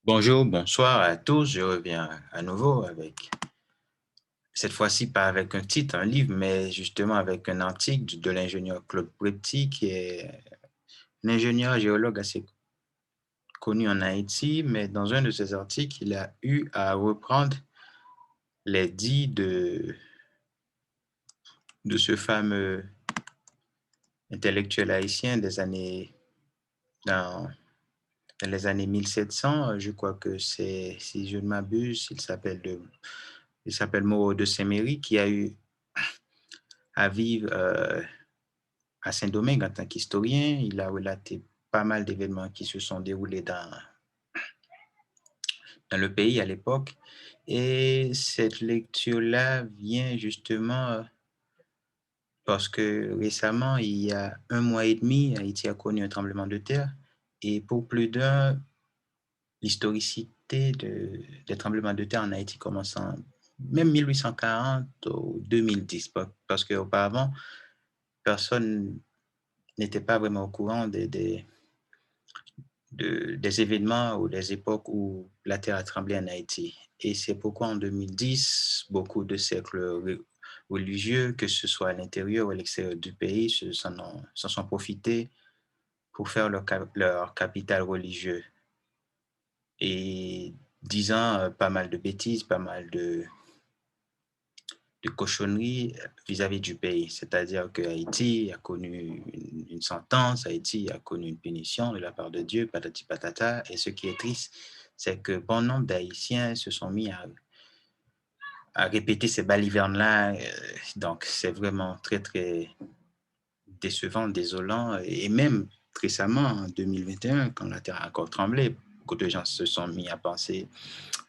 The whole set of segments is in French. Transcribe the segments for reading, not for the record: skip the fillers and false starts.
Bonjour, bonsoir à tous. Je reviens à nouveau avec, cette fois-ci pas avec un titre, un livre, mais justement avec un article de l'ingénieur Claude Prepti, qui est un ingénieur géologue assez connu en Haïti, mais dans un de ses articles, il a eu à reprendre les dits de ce fameux intellectuel haïtien dans, dans les années 1700. Je crois que c'est, si je ne m'abuse, il s'appelle Moreau de Saint-Méry, qui a eu à vivre à Saint-Domingue en tant qu'historien. Il a relaté pas mal d'événements qui se sont déroulés dans le pays à l'époque. Et cette lecture-là vient justement parce que récemment, il y a un mois et demi, Haïti a connu un tremblement de terre. Et pour plus d'un, l'historicité des tremblements de terre en Haïti commence en même 1840 ou 2010, parce qu'auparavant, personne n'était pas vraiment au courant des événements ou des époques où la terre a tremblé en Haïti. Et c'est pourquoi en 2010, beaucoup de cercles religieux, que ce soit à l'intérieur ou à l'extérieur du pays, s'en sont profités pour faire leur capital religieux. Et disant pas mal de bêtises, pas mal de cochonneries vis-à-vis du pays. C'est-à-dire que Haïti a connu une sentence, Haïti a connu une punition de la part de Dieu, patati patata. Et ce qui est triste, c'est que bon nombre d'Haïtiens se sont mis à répéter ces balivernes-là. Donc, c'est vraiment très, très décevant, désolant. Et même récemment, en 2021, quand la terre a encore tremblé, beaucoup de gens se sont mis à penser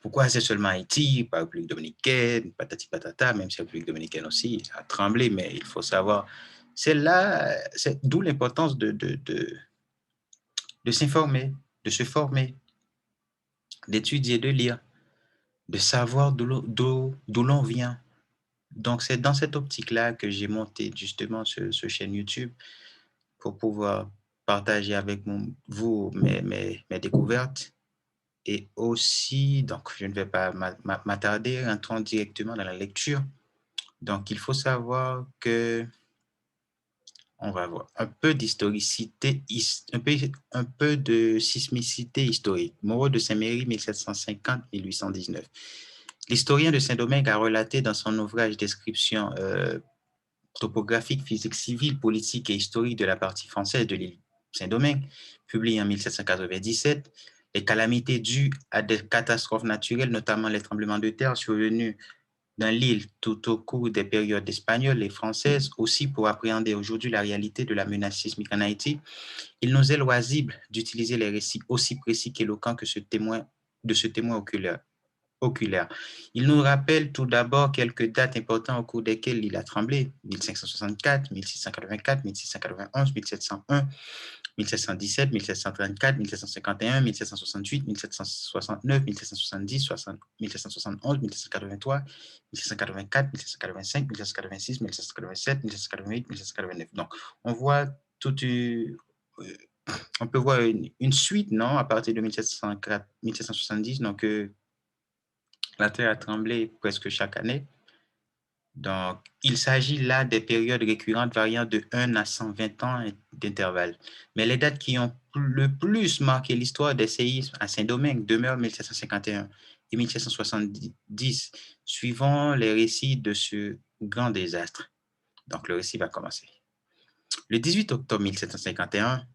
pourquoi c'est seulement Haïti, pas la République dominicaine, patati patata, même si la République dominicaine aussi a tremblé, mais il faut savoir, c'est là, c'est d'où l'importance de s'informer, de se former, d'étudier, de lire, de savoir d'où l'on vient. Donc, c'est dans cette optique-là que j'ai monté justement ce chaîne YouTube pour pouvoir partager avec vous mes découvertes. Et aussi, donc, je ne vais pas m'attarder, entrons directement dans la lecture. Donc, il faut savoir que, on va voir, un peu d'historicité, un peu de sismicité historique. Moreau de Saint-Méry, 1750-1819. L'historien de Saint-Domingue a relaté dans son ouvrage Description topographique, physique civile, politique et historique de la partie française de l'île Saint-Domingue, publié en 1797, les calamités dues à des catastrophes naturelles, notamment les tremblements de terre survenus dans l'île tout au cours des périodes espagnoles et françaises, aussi pour appréhender aujourd'hui la réalité de la menace sismique en Haïti. Il nous est loisible d'utiliser les récits aussi précis qu'éloquents que de ce témoin oculaire. Il nous rappelle tout d'abord quelques dates importantes au cours desquelles il a tremblé: 1564, 1684, 1691, 1701, 1717, 1734, 1751, 1768, 1769, 1770, 1771, 1783, 1784, 1785, 1786, 1787, 1788, 1789. Donc, on voit toute on peut voir une suite, non, à partir de 1704, 1770, donc la Terre a tremblé presque chaque année. Donc, il s'agit là des périodes récurrentes variant de 1 à 120 ans d'intervalle. Mais les dates qui ont le plus marqué l'histoire des séismes à Saint-Domingue demeurent 1751 et 1770, suivant les récits de ce grand désastre. Donc, le récit va commencer. Le 18 octobre 1751,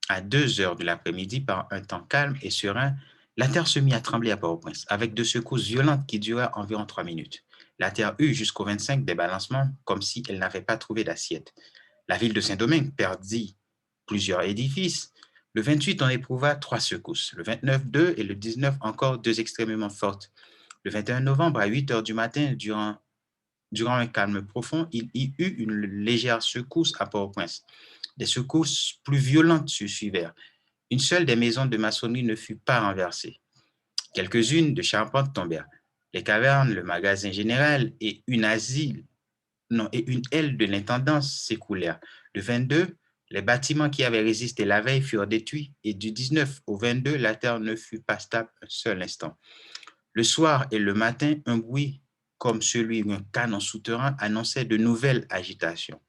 à 2 heures de l'après-midi, par un temps calme et serein, la terre se mit à trembler à Port-au-Prince, avec de secousses violentes qui durèrent environ 3 minutes. La terre eut jusqu'au 25 des balancements, comme si elle n'avait pas trouvé d'assiette. La ville de Saint-Domingue perdit plusieurs édifices. Le 28, on éprouva 3 secousses. Le 29, 2 et le 19, encore 2 extrêmement fortes. Le 21 novembre, à 8 heures du matin, durant un calme profond, il y eut une légère secousse à Port-au-Prince. Des secousses plus violentes se suivèrent. Une seule des maisons de maçonnerie ne fut pas renversée. Quelques-unes de charpentes tombèrent. Les cavernes, le magasin général et une aile de l'intendance s'écoulèrent. Le 22, Les bâtiments qui avaient résisté la veille furent détruits et du 19 au 22, la terre ne fut pas stable un seul instant. Le soir et le matin, un bruit comme celui d'un canon souterrain annonçait de nouvelles agitations.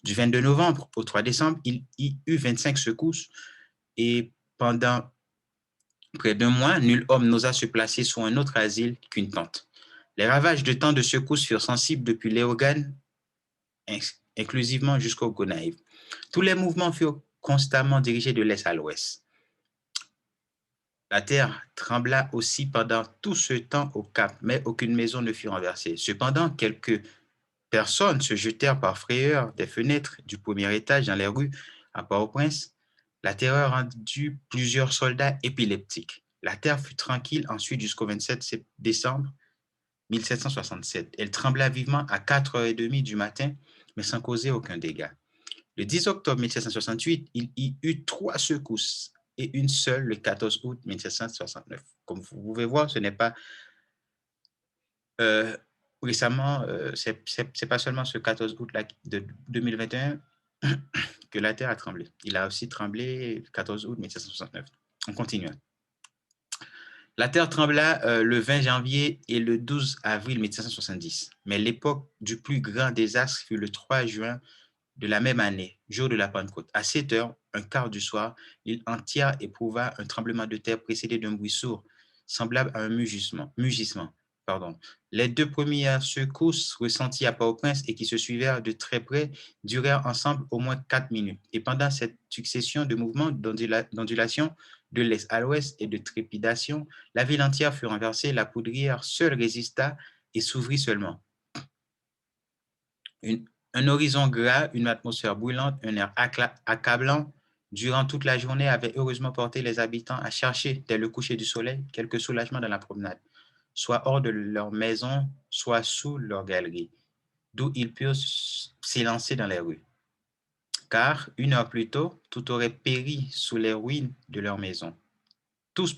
Du 22 novembre au 3 décembre, il y eut 25 secousses et pendant près d'un mois, nul homme n'osa se placer sur un autre asile qu'une tente. Les ravages de tant de secousses furent sensibles depuis Léogane, inclusivement jusqu'au Gonaïve. Tous les mouvements furent constamment dirigés de l'est à l'ouest. La terre trembla aussi pendant tout ce temps au Cap, mais aucune maison ne fut renversée. Cependant, quelques personnes se jetèrent par frayeur des fenêtres du premier étage dans les rues à Port-au-Prince. La terreur rendit plusieurs soldats épileptiques. La terre fut tranquille ensuite jusqu'au 27 décembre 1767. Elle trembla vivement à 4h30 du matin, mais sans causer aucun dégât. Le 10 octobre 1768, il y eut 3 secousses et une seule le 14 août 1769. Comme vous pouvez voir, ce n'est pas récemment, c'est pas seulement ce 14 août -là de 2021 que la Terre a tremblé. Il a aussi tremblé le 14 août 1769. On continue. La Terre trembla le 20 janvier et le 12 avril 1770. Mais l'époque du plus grand désastre fut le 3 juin de la même année, jour de la Pentecôte. À 7 heures, un quart du soir, l'île entière éprouva un tremblement de terre précédé d'un bruit sourd, semblable à un mugissement. Pardon. Les 2 premières secousses ressenties à Port-au-Prince et qui se suivirent de très près durèrent ensemble au moins 4 minutes. Et pendant cette succession de mouvements d'ondulation de l'est à l'ouest et de trépidation, la ville entière fut renversée, la poudrière seule résista et s'ouvrit seulement. Un horizon gras, une atmosphère brûlante, un air accablant durant toute la journée avait heureusement porté les habitants à chercher, dès le coucher du soleil, quelque soulagement dans la promenade, soit hors de leur maison, soit sous leur galerie, d'où ils purent s'élancer dans les rues. Car, 1 heure plus tôt, tout aurait péri sous les ruines de leur maison. Tous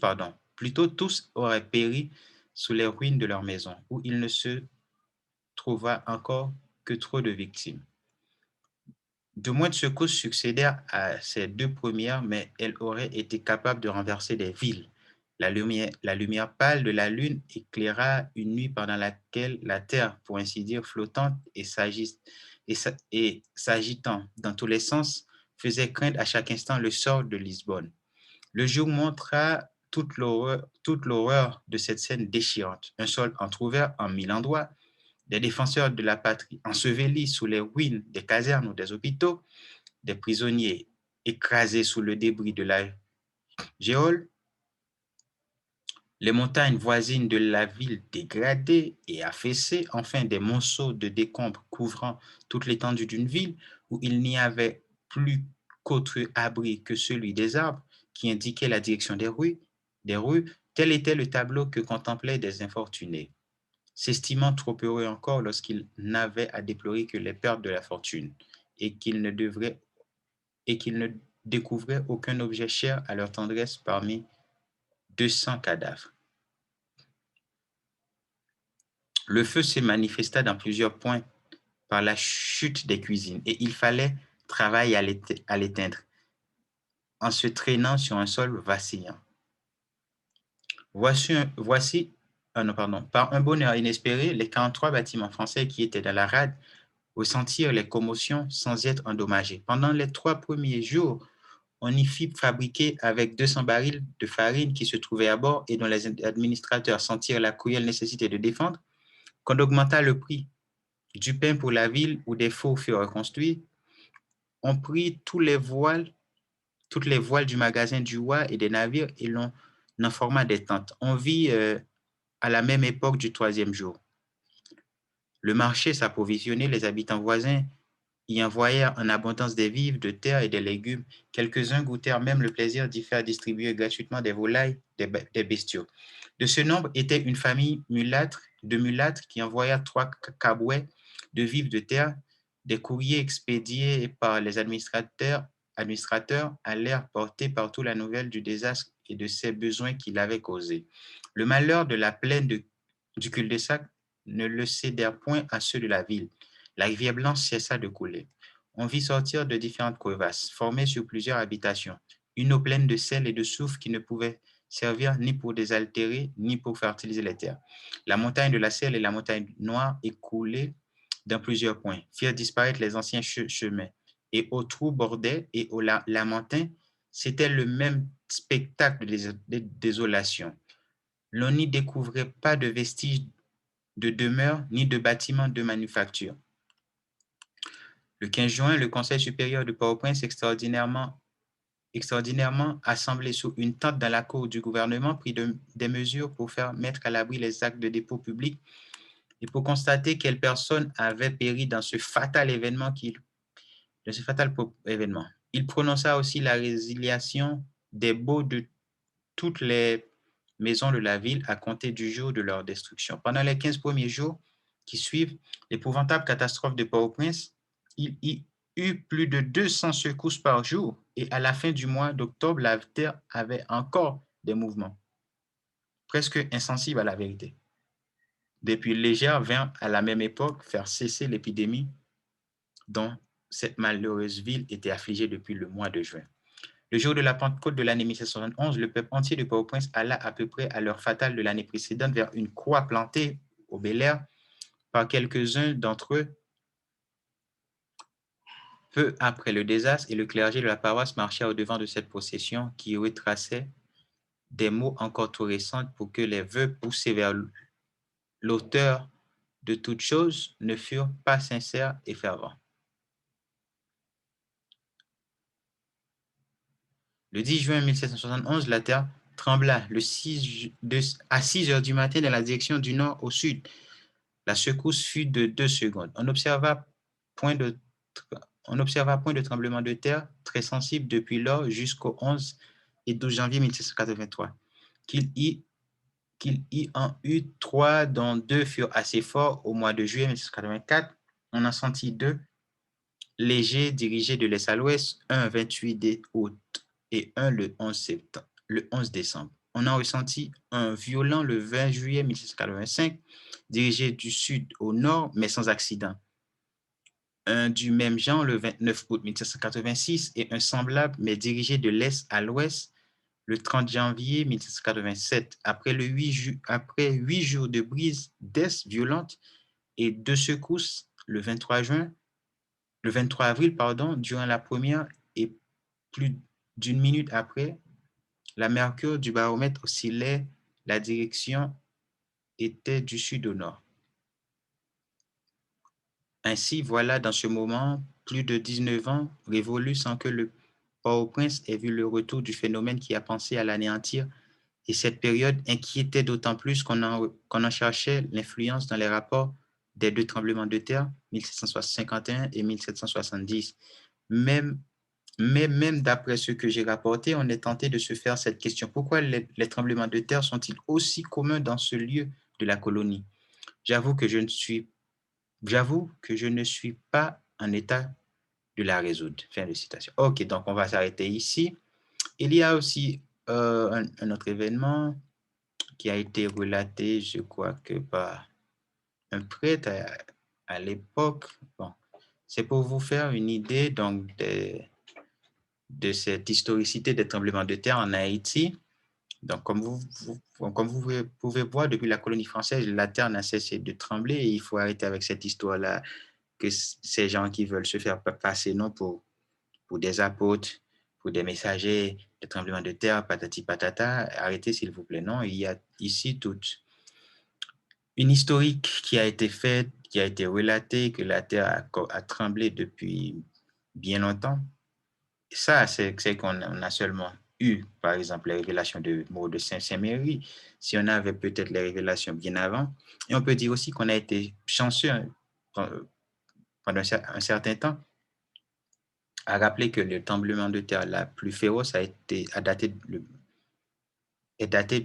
auraient péri sous les ruines de leur maison, où il ne se trouva encore que trop de victimes. De moindres secousses succédèrent à ces 2 premières, mais elles auraient été capables de renverser des villes. La lumière pâle de la lune éclaira une nuit pendant laquelle la terre, pour ainsi dire, flottante et s'agitant dans tous les sens, faisait craindre à chaque instant le sort de Lisbonne. Le jour montra toute l'horreur de cette scène déchirante. Un sol entrouvert en 1000 endroits, des défenseurs de la patrie ensevelis sous les ruines des casernes ou des hôpitaux, des prisonniers écrasés sous le débris de la géole, les montagnes voisines de la ville dégradées et affaissées, enfin des monceaux de décombres couvrant toute l'étendue d'une ville où il n'y avait plus qu'autre abri que celui des arbres qui indiquait la direction des rues, tel était le tableau que contemplaient des infortunés, s'estimant trop heureux encore lorsqu'ils n'avaient à déplorer que les pertes de la fortune et qu'ils ne découvraient aucun objet cher à leur tendresse parmi 200 cadavres. Le feu se manifesta dans plusieurs points par la chute des cuisines et il fallait travailler à l'éteindre en se traînant sur un sol vacillant. Par un bonheur inespéré, les 43 bâtiments français qui étaient dans la rade ressentirent les commotions sans être endommagés. Pendant les 3 premiers jours, on y fit fabriquer avec 200 barils de farine qui se trouvaient à bord et dont les administrateurs sentirent la cruelle nécessité de défendre, qu'on augmenta le prix du pain pour la ville où des fours furent reconstruits. On prit toutes les voiles du magasin du roi et des navires et l'on en forma des tentes. On vit à la même époque du 3e jour. Le marché s'approvisionnait, les habitants voisins y envoyèrent en abondance des vivres, de terre et des légumes. Quelques-uns goûtèrent même le plaisir d'y faire distribuer gratuitement des volailles, des bestiaux. De ce nombre était une famille de mulâtres qui envoya 3 cabouets de vivres de terre. Des courriers expédiés par les administrateurs allèrent porter partout la nouvelle du désastre et de ses besoins qu'il avait causés. Le malheur de la plaine du cul-de-sac ne le cédèrent point à ceux de la ville. La rivière blanche cessa de couler. On vit sortir de différentes crevasses, formées sur plusieurs habitations. Une eau pleine de sel et de soufre qui ne pouvait servir ni pour désaltérer, ni pour fertiliser les terres. La montagne de la Selle et la montagne noire écoulées dans plusieurs points, firent disparaître les anciens chemins. Et au trou bordel et au lamentin, c'était le même spectacle de désolation. L'on n'y découvrait pas de vestiges de demeures ni de bâtiments de manufacture. Le 15 juin, le Conseil supérieur de Port-au-Prince, extraordinairement assemblé sous une tente dans la cour du gouvernement, prit des mesures pour faire mettre à l'abri les actes de dépôt public et pour constater quelles personnes avaient péri dans ce fatal événement. Il prononça aussi la résiliation des baux de toutes les maisons de la ville à compter du jour de leur destruction. Pendant les 15 premiers jours qui suivent l'épouvantable catastrophe de Port-au-Prince, il y eut plus de 200 secousses par jour et à la fin du mois d'octobre, la terre avait encore des mouvements, presque insensibles à la vérité. Des pluies légères vinrent à la même époque faire cesser l'épidémie dont cette malheureuse ville était affligée depuis le mois de juin. Le jour de la Pentecôte de l'année 1771, le peuple entier de Port-au-Prince alla à peu près à l'heure fatale de l'année précédente vers une croix plantée au Bel-Air par quelques-uns d'entre eux. Peu après le désastre, et le clergé de la paroisse marcha au-devant de cette procession qui retraçait des mots encore trop récents pour que les vœux poussés vers l'auteur de toutes choses ne furent pas sincères et fervents. Le 10 juin 1771, la terre trembla à 6 heures du matin dans la direction du nord au sud. La secousse fut de 2 secondes. On n'observa point de tremblement de terre très sensible depuis lors jusqu'au 11 et 12 janvier 1783. Qu'il y en eut 3 dont 2 furent assez forts au mois de juillet 1784. On en sentit 2 légers dirigés de l'est à l'ouest, un 28 août et un le 11 décembre. On en ressentit un violent le 20 juillet 1785, dirigé du sud au nord, mais sans accident. Un du même genre le 29 août 1786 et un semblable, mais dirigé de l'est à l'ouest, le 30 janvier 1787. Après 8 jours de brise d'est violente et de secousses, le 23 avril, durant la première et plus d'une minute après, la mercure du baromètre oscillait, la direction était du sud au nord. Ainsi, voilà dans ce moment, plus de 19 ans révolus sans que le Port-au-Prince ait vu le retour du phénomène qui a pensé à l'anéantir, et cette période inquiétait d'autant plus qu'on en cherchait l'influence dans les rapports des 2 tremblements de terre, 1751 et 1770. Mais même d'après ce que j'ai rapporté, on est tenté de se faire cette question. Pourquoi les tremblements de terre sont-ils aussi communs dans ce lieu de la colonie? J'avoue que je ne suis pas en état de la résoudre. Fin de citation. OK, donc on va s'arrêter ici. Il y a aussi un autre événement qui a été relaté, je crois que par un prêtre à l'époque. Bon, c'est pour vous faire une idée donc de cette historicité des tremblements de terre en Haïti. Donc, comme vous pouvez voir, depuis la colonie française, la terre n'a cessé de trembler et il faut arrêter avec cette histoire-là que ces gens qui veulent se faire passer non pour des apôtres, pour des messagers, des tremblements de terre, patati patata, arrêtez s'il vous plaît. Non, il y a ici toute une historique qui a été faite, qui a été relatée, que la terre a tremblé depuis bien longtemps. Ça, c'est qu'on a seulement eu, par exemple, les révélations de Maud de Saint-Méry, si on avait peut-être les révélations bien avant. Et on peut dire aussi qu'on a été chanceux pendant un certain temps à rappeler que le tremblement de terre la plus féroce est daté de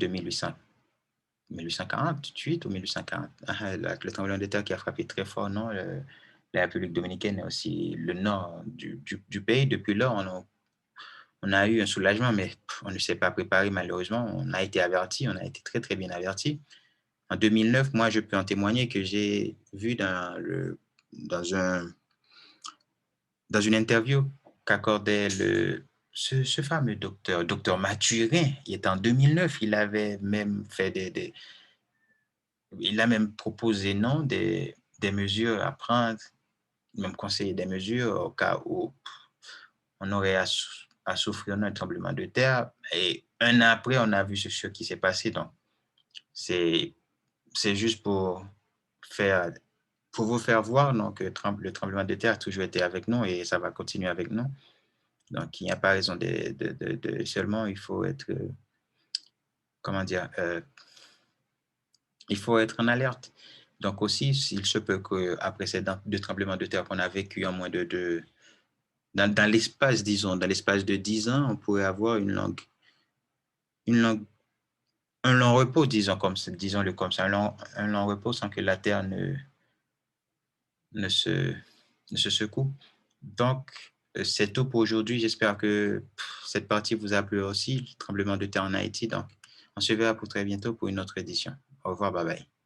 1848 ou 1840. Le tremblement de terre qui a frappé très fort, non? La République dominicaine et aussi le nord du pays. Depuis là, on a eu un soulagement, mais on ne s'est pas préparé malheureusement. On a été averti, on a été très très bien averti. En 2009, moi, je peux en témoigner que j'ai vu dans dans une interview qu'accordait ce fameux docteur Mathurin, il était en 2009, il avait même fait il a même proposé non, des mesures à prendre, même conseillé des mesures au cas où on aurait à souffrir d'un tremblement de terre. Et un an après, on a vu ce qui s'est passé. Donc, c'est juste faire, pour vous faire voir non, que le tremblement de terre a toujours été avec nous et ça va continuer avec nous. Donc, il n'y a pas raison seulement, il faut être, comment dire, il faut être en alerte. Donc aussi, s'il se peut qu'après ces deux tremblements de terre qu'on a vécu en moins dans l'espace, disons, dans l'espace de 10 ans, on pourrait avoir une longue, un long repos, disons-le comme ça, un long repos sans que la Terre ne se, ne se secoue. Donc, c'est tout pour aujourd'hui. J'espère que cette partie vous a plu aussi, le tremblement de terre en Haïti. Donc, on se verra pour très bientôt pour une autre édition. Au revoir, bye bye.